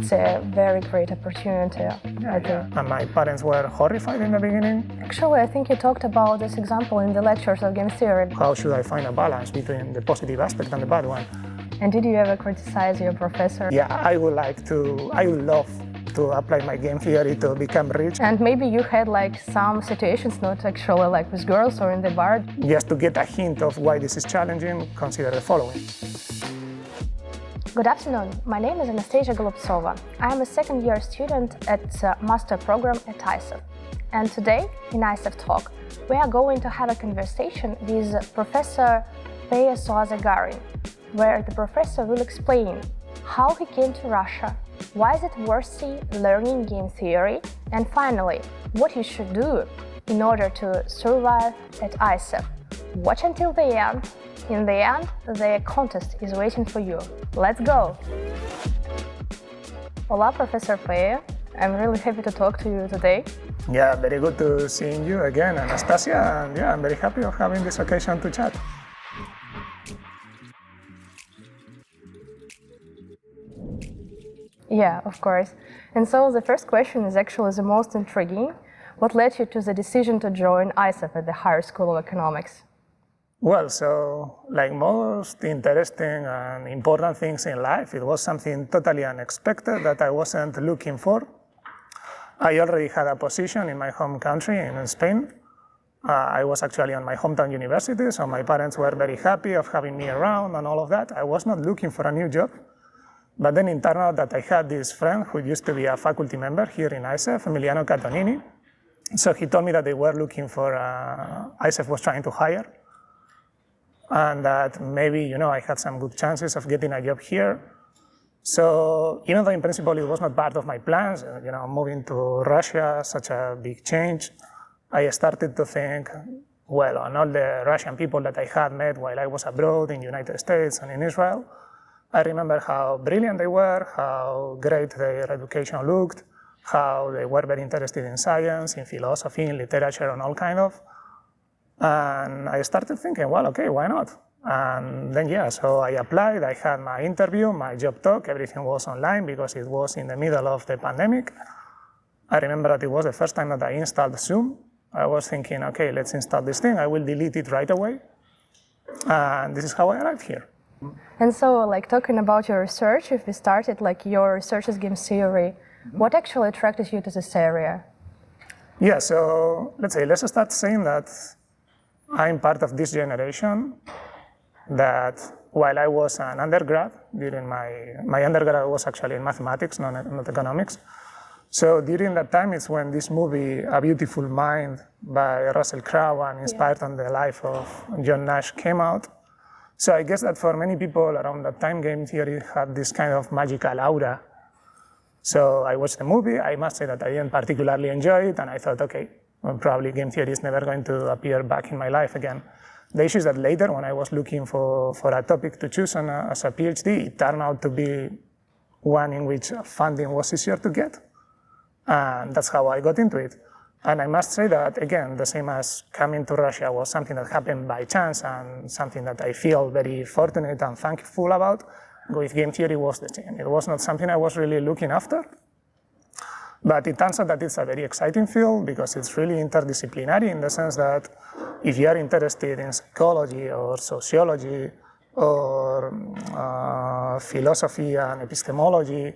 It's a very great opportunity, I think. And my parents were horrified in the beginning. Actually, I think you talked about this example in the lectures of game theory. How should I find a balance between the positive aspect and the bad one? And did you ever criticize your professor? Yeah, I would love to apply my game theory to become rich. And maybe you had like some situations, not actually like with girls or in the bar. Just to get a hint of why this is challenging, consider the following. Good afternoon, my name is Anastasia Golubtsova. I am a second-year student at the master program at ICEF. And today, in ICEF Talk, we are going to have a conversation with Professor Peio Zuazo-Garin, where the professor will explain how he came to Russia, why is it worthy learning game theory, and finally, what you should do in order to survive at ICEF. Watch until the end. In the end, the contest is waiting for you. Let's go! Hola, Professor Peio. I'm really happy to talk to you today. Yeah, very good to seeing you again, Anastasia. And yeah, I'm very happy of having this occasion to chat. Yeah, of course. And so the first question is actually the most intriguing. What led you to the decision to join ICEF at the Higher School of Economics? Well, so like most interesting and important things in life, it was something totally unexpected that I wasn't looking for. I already had a position in my home country, in Spain. I was actually on my hometown university, so my parents were very happy of having me around and all of that. I was not looking for a new job. But then it turned out that I had this friend who used to be a faculty member here in ICEF, Emiliano Catonini. So he told me that they were looking for, ICEF was trying to hire. And that maybe, I had some good chances of getting a job here. So even though in principle it was not part of my plans, moving to Russia, such a big change, I started to think, well, on all the Russian people that I had met while I was abroad in the United States and in Israel, I remember how brilliant they were, how great their education looked, how they were very interested in science, in philosophy, in literature, and all kind of. And I started thinking, well, okay, why not? And then, yeah, so I applied, I had my interview, my job talk, everything was online because it was in the middle of the pandemic. I remember that it was the first time that I installed Zoom. I was thinking, okay, let's install this thing, I will delete it right away. And this is how I arrived here. And so, like, talking about your research, if we started, like, your research is game theory, what actually attracted you to this area? Yeah, so let's start saying that I'm part of this generation that while I was an undergrad, during my undergrad was actually in mathematics, not economics. So during that time, it's when this movie, A Beautiful Mind by Russell Crowe and inspired on the life of John Nash came out. So I guess that for many people around that time, game theory had this kind of magical aura. So I watched the movie. I must say that I didn't particularly enjoy it, and I thought, okay, well, probably game theory is never going to appear back in my life again. The issue is that later, when I was looking for a topic to choose as a PhD, it turned out to be one in which funding was easier to get. And that's how I got into it. And I must say that, again, the same as coming to Russia was something that happened by chance and something that I feel very fortunate and thankful about. With game theory was the same. It was not something I was really looking after. But it turns out that it's a very exciting field because it's really interdisciplinary in the sense that if you are interested in psychology or sociology or philosophy and epistemology,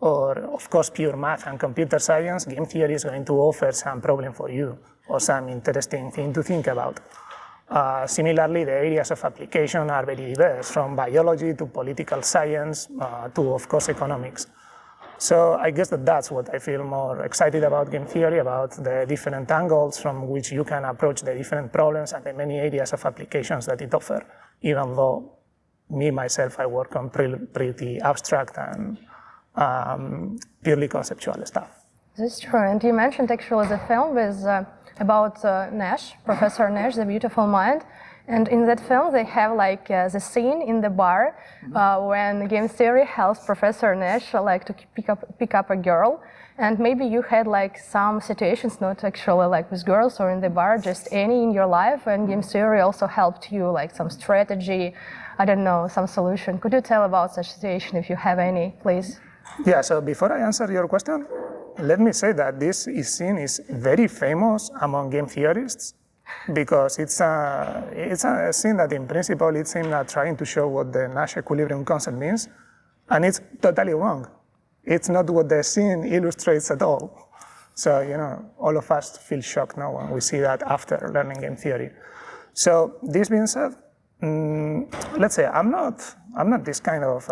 or of course pure math and computer science, game theory is going to offer some problem for you or some interesting thing to think about. Similarly, the areas of application are very diverse, from biology to political science to, of course, economics. So I guess that's what I feel more excited about game theory, about the different angles from which you can approach the different problems and the many areas of applications that it offers, even though me, myself, I work on pretty abstract and purely conceptual stuff. This is true, and you mentioned actually the film is about Nash, Professor Nash, The Beautiful Mind, and in that film they have like the scene in the bar when game theory helps Professor Nash like to pick up a girl, and maybe you had like some situations, not actually like with girls or in the bar, just any in your life, and game theory also helped you like some strategy, I don't know, some solution. Could you tell about such situation if you have any, please? Yeah, so before I answer your question, let me say that this scene is very famous among game theorists because it's a scene that in principle it's aimed at trying to show what the Nash equilibrium concept means, and it's totally wrong. It's not what the scene illustrates at all. So, all of us feel shocked now when we see that after learning game theory. So, this being said, let's say I'm not this kind of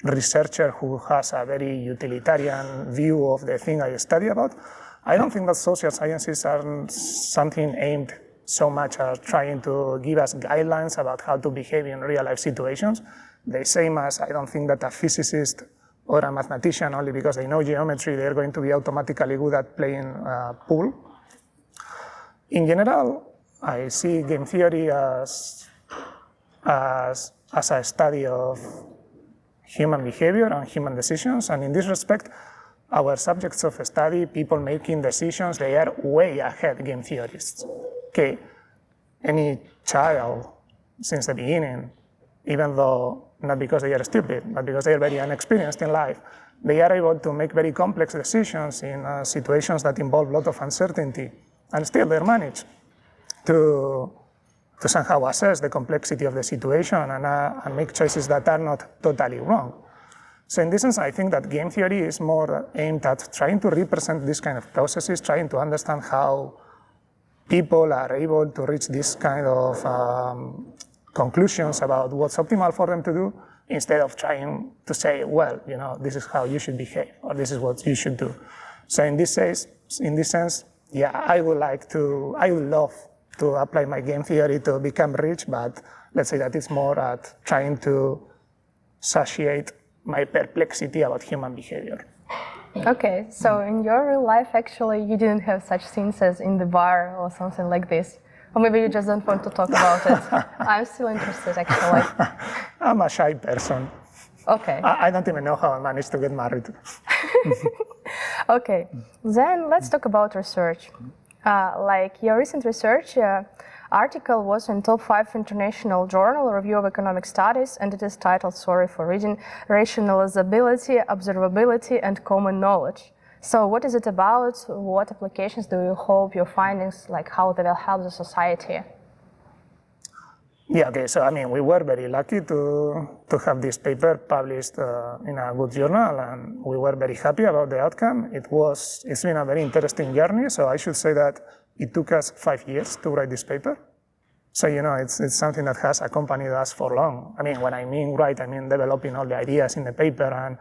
researcher who has a very utilitarian view of the thing I study about. I don't think that social sciences are something aimed so much at trying to give us guidelines about how to behave in real life situations. The same as I don't think that a physicist or a mathematician, only because they know geometry, they're going to be automatically good at playing pool. In general, I see game theory as a study of human behavior and human decisions, and in this respect, our subjects of study, people making decisions, they are way ahead game theorists. Okay, any child since the beginning, even though not because they are stupid, but because they are very inexperienced in life, they are able to make very complex decisions in situations that involve a lot of uncertainty, and still they manage to somehow assess the complexity of the situation and make choices that are not totally wrong. So in this sense, I think that game theory is more aimed at trying to represent these kind of processes, trying to understand how people are able to reach this kind of conclusions about what's optimal for them to do, instead of trying to say, well, this is how you should behave, or this is what you should do. So in this sense, yeah, I would love to apply my game theory to become rich, but let's say that it's more at trying to satiate my perplexity about human behavior. Okay, so in your real life, actually, you didn't have such scenes as in the bar or something like this? Or maybe you just don't want to talk about it? I'm still interested, actually. I'm a shy person. Okay. I don't even know how I managed to get married. Okay, then let's talk about research. Like your recent research article was in top 5 international journal review of economic studies, and it is titled, sorry for reading, Rationalizability, Observability, and Common Knowledge. So what is it about? What applications do you hope your findings, like how they will help the society? Yeah, okay, so we were very lucky to have this paper published in a good journal, and we were very happy about the outcome. It's been a very interesting journey, so I should say that it took us 5 years to write this paper. So, it's something that has accompanied us for long. When I mean write, I mean developing all the ideas in the paper and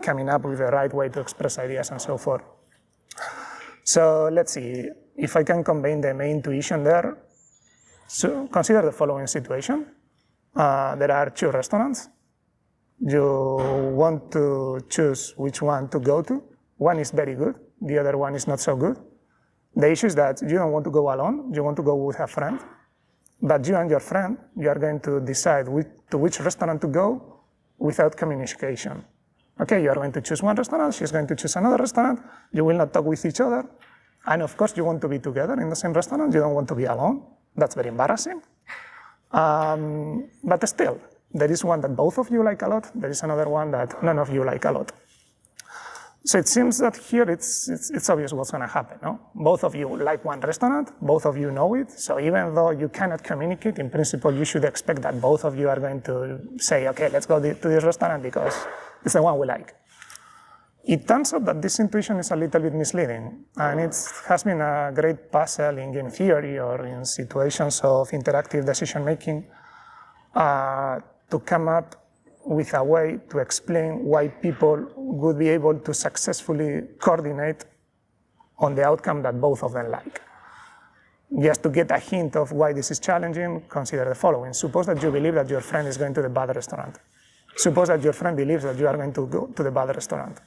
coming up with the right way to express ideas and so forth. So let's see, if I can combine the main intuition there. So consider the following situation. There are 2 restaurants. You want to choose which one to go to. One is very good, the other one is not so good. The issue is that you don't want to go alone, you want to go with a friend. But you and your friend, you are going to decide to which restaurant to go without communication. Okay, you are going to choose one restaurant, she's going to choose another restaurant, you will not talk with each other. And of course, you want to be together in the same restaurant, you don't want to be alone. That's very embarrassing. But still, there is one that both of you like a lot, there is another one that none of you like a lot. So it seems that here it's obvious what's going to happen, no? Both of you like one restaurant, both of you know it, so even though you cannot communicate, in principle you should expect that both of you are going to say, okay, let's go to this restaurant because it's the one we like. It turns out that this intuition is a little bit misleading, and it has been a great puzzle in game theory or in situations of interactive decision making to come up with a way to explain why people would be able to successfully coordinate on the outcome that both of them like. Just to get a hint of why this is challenging, consider the following. Suppose that you believe that your friend is going to the bad restaurant. Suppose that your friend believes that you are going to go to the bad restaurant.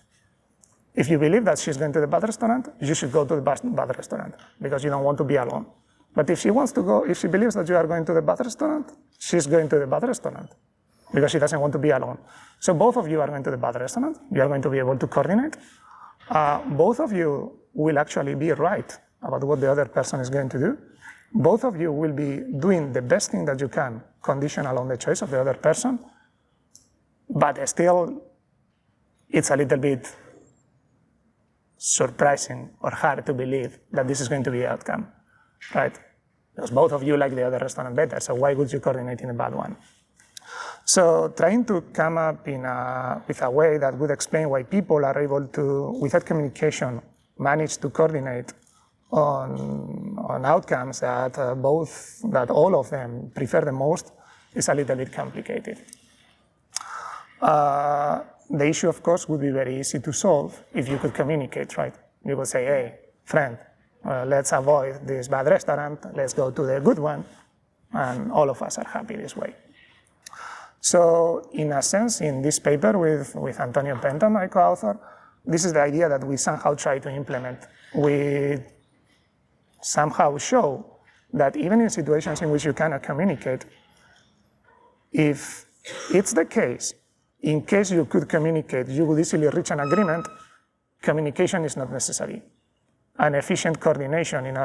If you believe that she's going to the bad restaurant, you should go to the bad restaurant because you don't want to be alone. But if she believes that you are going to the bad restaurant, she's going to the bad restaurant because she doesn't want to be alone. So both of you are going to the bad restaurant. You are going to be able to coordinate. Both of you will actually be right about what the other person is going to do. Both of you will be doing the best thing that you can, conditional on the choice of the other person. But still, it's a little bit surprising or hard to believe that this is going to be the outcome, right? Because both of you like the other restaurant better, so why would you coordinate in the bad one? So trying to come up with a way that would explain why people are able to, without communication, manage to coordinate on outcomes that all of them prefer the most is a little bit complicated. The issue, of course, would be very easy to solve if you could communicate, right? You would say, hey, friend, let's avoid this bad restaurant, let's go to the good one, and all of us are happy this way. So in a sense, in this paper with Antonio Penta, my co-author, this is the idea that we somehow try to implement. We somehow show that even in situations in which you cannot communicate, if it's the case, in case you could communicate, you would easily reach an agreement, communication is not necessary. An efficient coordination in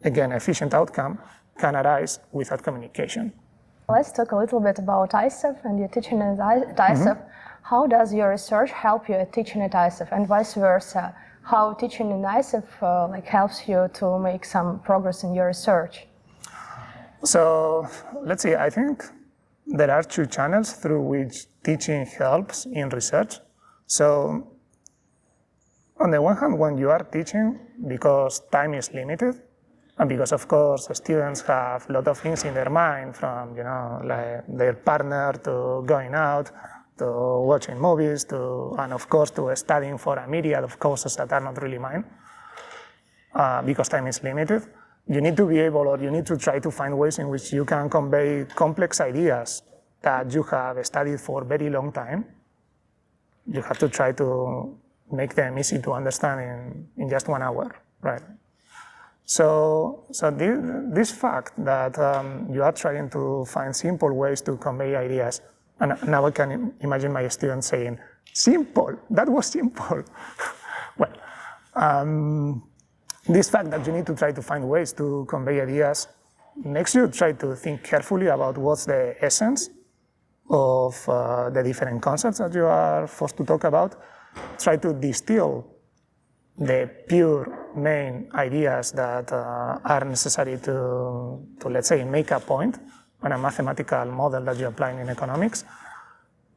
again, efficient outcome can arise without communication. Let's talk a little bit about ICEF and your teaching at ICEF. How does your research help you at teaching at ICEF and vice versa? How teaching in ICEF helps you to make some progress in your research? So let's see, I think there are two channels through which teaching helps in research. So on the one hand, when you are teaching, because time is limited, and because of course students have a lot of things in their mind, from like their partner to going out, to watching movies, and of course to studying for a myriad of courses that are not really mine, because time is limited. You need to be able, or you need to try to find ways in which you can convey complex ideas that you have studied for a very long time. You have to try to make them easy to understand in just 1 hour, right? So this fact that you are trying to find simple ways to convey ideas, and now I can imagine my students saying, simple, that was simple. Well, this fact that you need to try to find ways to convey ideas makes you try to think carefully about what's the essence of the different concepts that you are forced to talk about. Try to distill the pure main ideas that are necessary to, let's say, make a point on a mathematical model that you apply in economics.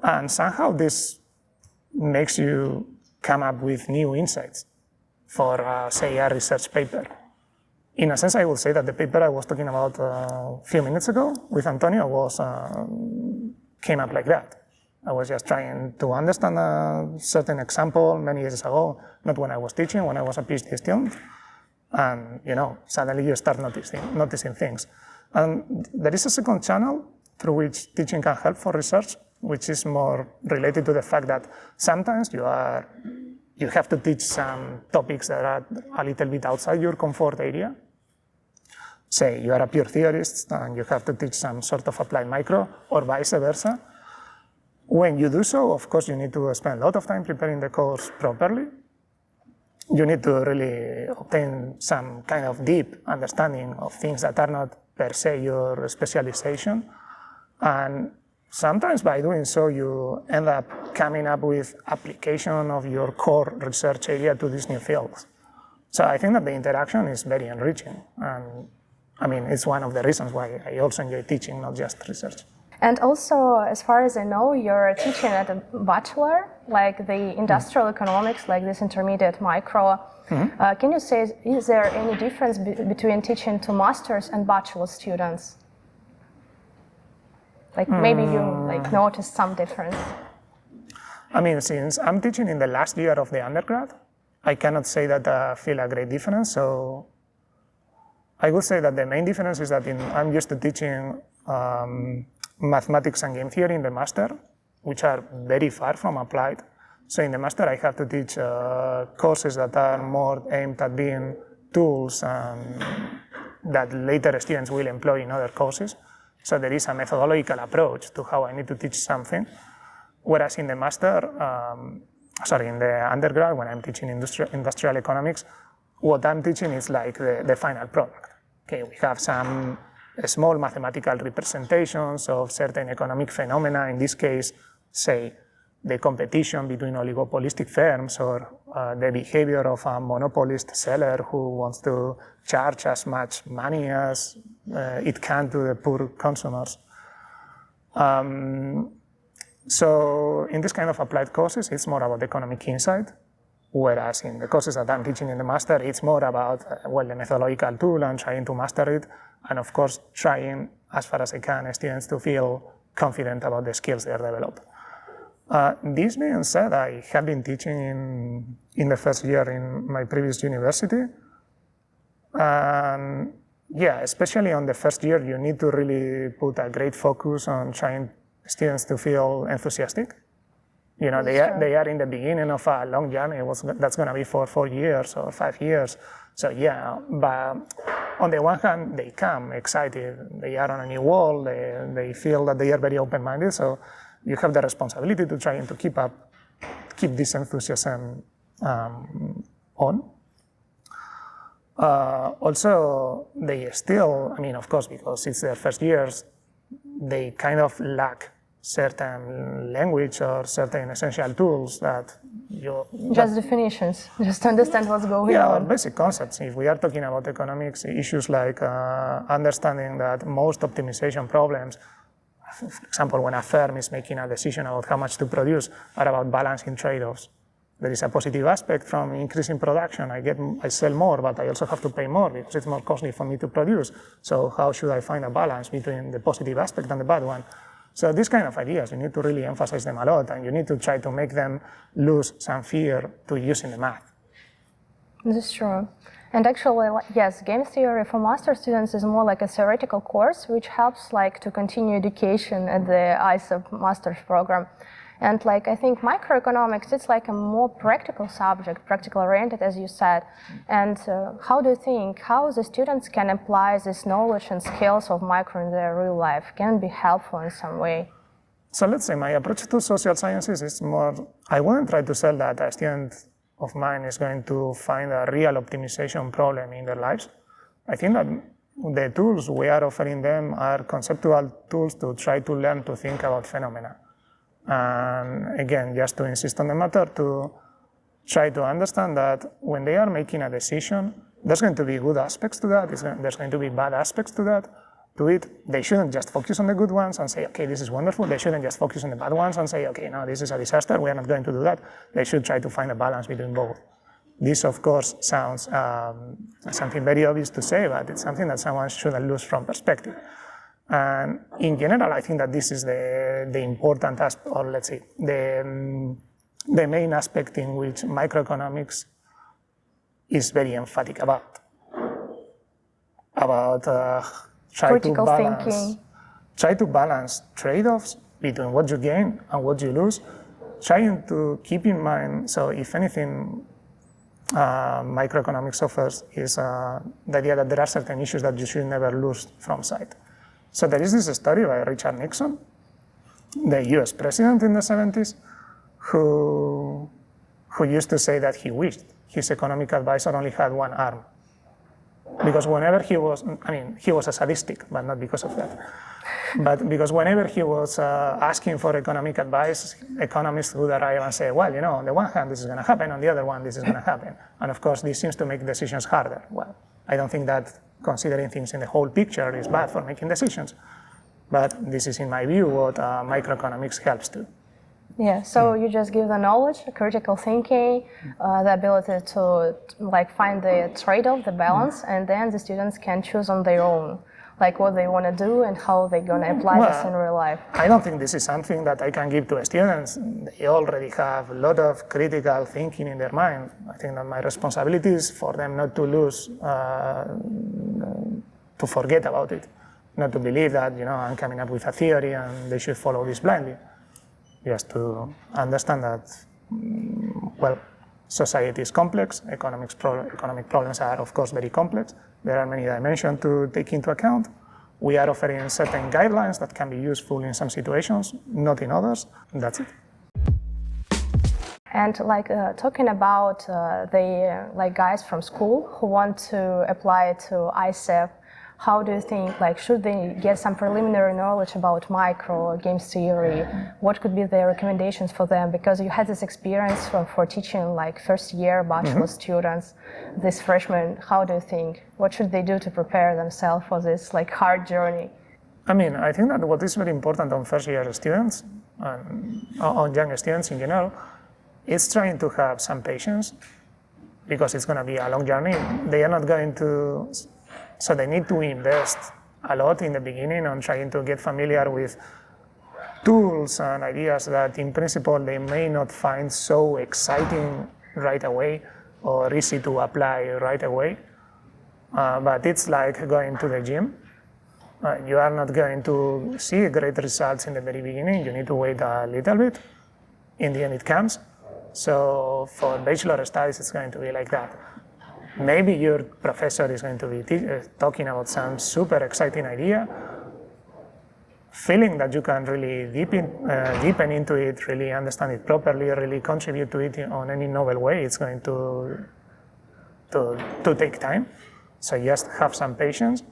And somehow this makes you come up with new insights for, say, a research paper. In a sense, I would say that the paper I was talking about a few minutes ago with Antonio came up like that. I was just trying to understand a certain example many years ago, not when I was teaching, when I was a PhD student. And suddenly you start noticing things. And there is a second channel through which teaching can help for research, which is more related to the fact that sometimes you have to teach some topics that are a little bit outside your comfort area. Say you are a pure theorist and you have to teach some sort of applied micro, or vice versa. When you do so, of course, you need to spend a lot of time preparing the course properly. You need to really obtain some kind of deep understanding of things that are not per se your specialization. And sometimes by doing so, you end up coming up with application of your core research area to these new fields. So I think that the interaction is very enriching. And I mean, it's one of the reasons why I also enjoy teaching, not just research. And also, as far as I know, you're teaching at a bachelor, like the industrial economics, like this intermediate micro. Can you say, is there any difference between teaching to masters and bachelor students? Like maybe you noticed some difference. I mean, since I'm teaching in the last year of the undergrad, I cannot say that I feel a great difference. So I would say that the main difference is that I'm used to teaching mathematics and game theory in the master, which are very far from applied. So in the master, I have to teach courses that are more aimed at being tools that later students will employ in other courses. So there is a methodological approach to how I need to teach something. Whereas in the master, in the undergrad, when I'm teaching industrial economics, what I'm teaching is like the final product. Okay, we have some small mathematical representations of certain economic phenomena, in this case, say, the competition between oligopolistic firms or the behavior of a monopolist seller who wants to charge as much money as it can to the poor consumers. So in this kind of applied courses, it's more about economic insight, whereas in the courses that I'm teaching in the master, it's more about, well, the methodological tool and trying to master it, and of course, trying, as far as I can, students to feel confident about the skills they are developed. This being said, I have been teaching in the first year in my previous university. Yeah, especially on the first year, you need to really put a great focus on trying students to feel enthusiastic. You know, they are in the beginning of a long journey. That's going to be for 4 years or 5 years. So yeah, but on the one hand, they come excited. They are on a new world. They feel that they are very open-minded. So you have the responsibility to try and to keep this enthusiasm on. Also, they still, I mean, of course, because it's their first years, they kind of lack certain language or certain essential tools that you... Just definitions, just to understand what's going on. Yeah, basic concepts. If we are talking about economics, issues like understanding that most optimization problems, for example, when a firm is making a decision about how much to produce, are about balancing trade-offs. There is a positive aspect from increasing production. I sell more, but I also have to pay more because it's more costly for me to produce. So how should I find a balance between the positive aspect and the bad one? So these kind of ideas, you need to really emphasize them a lot, and you need to try to make them lose some fear to using the math. This is true. And actually, yes, game theory for master students is more like a theoretical course, which helps like to continue education at the ICEF master's program. And like I think microeconomics, it's like a more practical subject, practical oriented, as you said. And how do you think how the students can apply this knowledge and skills of micro in their real life? Can it be helpful in some way? So let's say my approach to social sciences is more, I wouldn't try to sell that a student of mine is going to find a real optimization problem in their lives. I think that the tools we are offering them are conceptual tools to try to learn to think about phenomena. And again, just to insist on the matter, to try to understand that when they are making a decision, there's going to be good aspects to that, there's going to be bad aspects to that. To it, they shouldn't just focus on the good ones and say, okay, this is wonderful. They shouldn't just focus on the bad ones and say, okay, no, this is a disaster, we are not going to do that. They should try to find a balance between both. This, of course, sounds something very obvious to say, but it's something that someone shouldn't lose from perspective. And in general, I think that this is the important aspect, or let's say, the main aspect in which microeconomics is very emphatic about try to balance trade-offs between what you gain and what you lose, trying to keep in mind, so if anything, microeconomics offers is the idea that there are certain issues that you should never lose from sight. So there is this story by Richard Nixon, the US president in the 70s, who used to say that he wished his economic advisor only had one arm. Because whenever he was a sadistic, but not because of that. But because whenever he was asking for economic advice, economists would arrive and say, well, you know, on the one hand, this is going to happen, on the other one, this is going to happen. And of course, this seems to make decisions harder. Well, I don't think that considering things in the whole picture is bad for making decisions. But this is, in my view, what microeconomics helps to. Yeah, so you just give the knowledge, critical thinking, the ability to like find the trade-off, the balance, and then the students can choose on their own, like what they want to do and how they're going to apply this in real life. I don't think this is something that I can give to students. They already have a lot of critical thinking in their mind. I think that my responsibility is for them not to lose, to forget about it, not to believe that, you know, I'm coming up with a theory and they should follow this blindly. Just to understand that, well, society is complex, economic problems are, of course, very complex. There are many dimensions to take into account. We are offering certain guidelines that can be useful in some situations, not in others, and that's it. And like talking about the guys from school who want to apply to ICEF, how do you think, like, should they get some preliminary knowledge about micro games theory? What could be the recommendations for them? Because you had this experience for teaching like first year bachelor students, these freshmen. How do you think? What should they do to prepare themselves for this like hard journey? I mean, I think that what is very important on first year students and on young students in general is trying to have some patience, because it's going to be a long journey. They are not going to, so they need to invest a lot in the beginning on trying to get familiar with tools and ideas that in principle they may not find so exciting right away or easy to apply right away. But it's like going to the gym. You are not going to see great results in the very beginning. You need to wait a little bit. In the end, it comes. So for bachelor studies, it's going to be like that. Maybe your professor is going to be talking about some super exciting idea, feeling that you can really deepen into it, really understand it properly, really contribute to it on any novel way. It's going to take time. So just have some patience.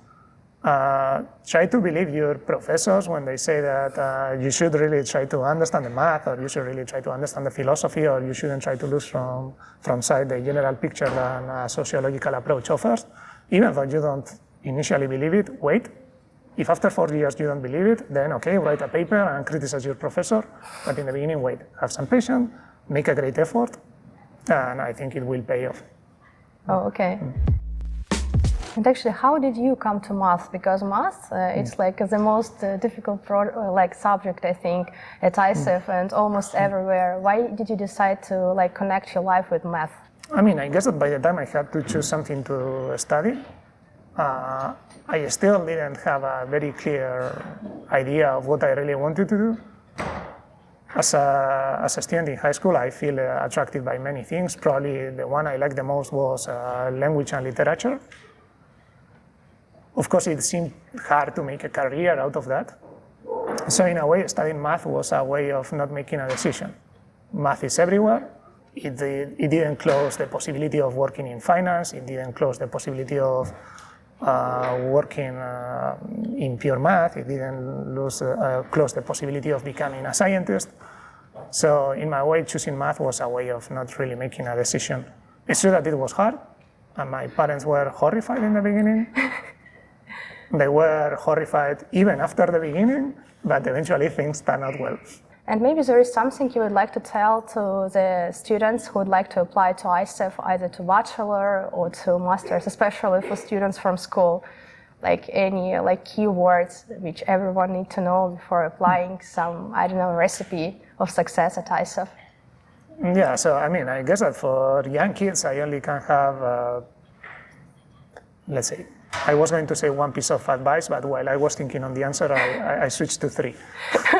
Try to believe your professors when they say that you should really try to understand the math, or you should really try to understand the philosophy, or you shouldn't try to lose from sight the general picture that a sociological approach offers. Even though you don't initially believe it, wait. If after 4 years you don't believe it, then okay, write a paper and criticize your professor. But in the beginning, wait. Have some patience, make a great effort, and I think it will pay off. Oh, okay. And actually, how did you come to math? Because math, it's like the most difficult subject, I think, at ICEF and almost everywhere. Why did you decide to like connect your life with math? I mean, I guess that by the time I had to choose something to study, I still didn't have a very clear idea of what I really wanted to do. As a student in high school, I feel attracted by many things. Probably the one I liked the most was language and literature. Of course, it seemed hard to make a career out of that. So in a way, studying math was a way of not making a decision. Math is everywhere. It didn't close the possibility of working in finance. It didn't close the possibility of working in pure math. It didn't close the possibility of becoming a scientist. So in my way, choosing math was a way of not really making a decision. It's true that it was hard, and my parents were horrified in the beginning. They were horrified even after the beginning, but eventually things turned out well. And maybe there is something you would like to tell to the students who would like to apply to ICEF, either to bachelor or to masters, especially for students from school, like any keywords which everyone needs to know before applying some, I don't know, recipe of success at ICEF. Yeah, so I mean, I guess that for young kids, I only can have, let's say, I was going to say one piece of advice, but while I was thinking on the answer, I switched to 3.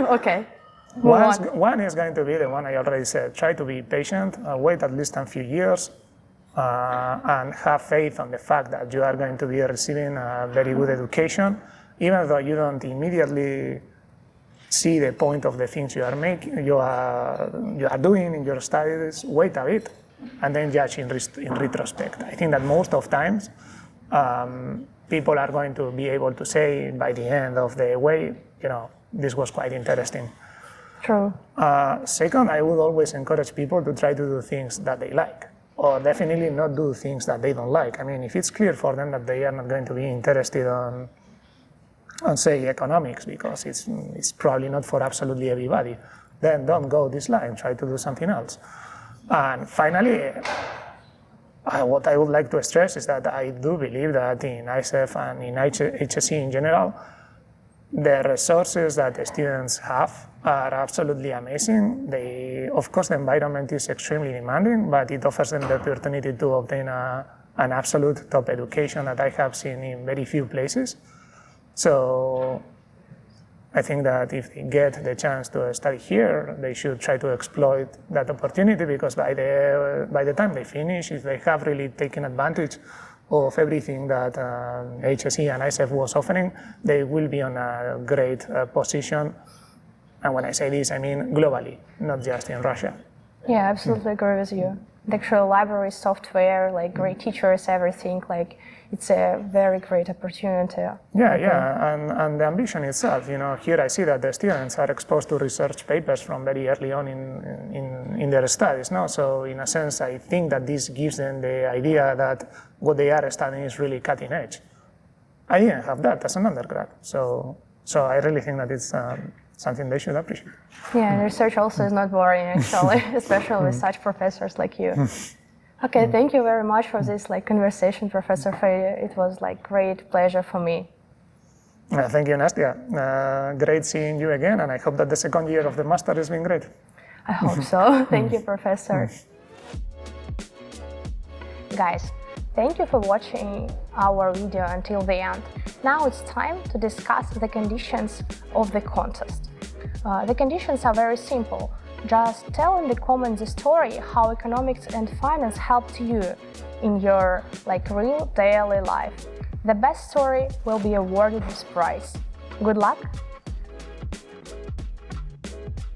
Okay. One is going to be the one I already said. Try to be patient, wait at least a few years, and have faith on the fact that you are going to be receiving a very good education, even though you don't immediately see the point of the things you are doing in your studies. Wait a bit, and then judge in retrospect. I think that most of times, people are going to be able to say by the end of the way, this was quite interesting. True. Second, I would always encourage people to try to do things that they like, or definitely not do things that they don't like. I mean, if it's clear for them that they are not going to be interested on say, economics, because it's probably not for absolutely everybody, then don't go this line, try to do something else. And finally, what I would like to stress is that I do believe that in ICEF and in HSE in general, the resources that the students have are absolutely amazing. Of course, the environment is extremely demanding, but it offers them the opportunity to obtain an absolute top education that I have seen in very few places. So I think that if they get the chance to study here, they should try to exploit that opportunity, because by the time they finish, if they have really taken advantage of everything that HSE and ICEF was offering, they will be on a great position. And when I say this, I mean globally, not just in Russia. Yeah, I absolutely agree with you. The actual library, software, like great teachers, everything, like it's a very great opportunity. And the ambition itself, here I see that the students are exposed to research papers from very early on in their studies, no? So in a sense, I think that this gives them the idea that what they are studying is really cutting edge. I didn't have that as an undergrad, so I really think that it's something they should appreciate. Yeah, research also is not boring, actually, especially with such professors like you. Okay, thank you very much for this conversation, Professor Peio. It was great pleasure for me. Thank you, Nastya. Great seeing you again, and I hope that the second year of the master has been great. I hope so. Thank you, Professor. Guys, thank you for watching our video until the end. Now it's time to discuss the conditions of the contest. The conditions are very simple. Just tell in the comments the story how economics and finance helped you in your real daily life. The best story will be awarded this prize. Good luck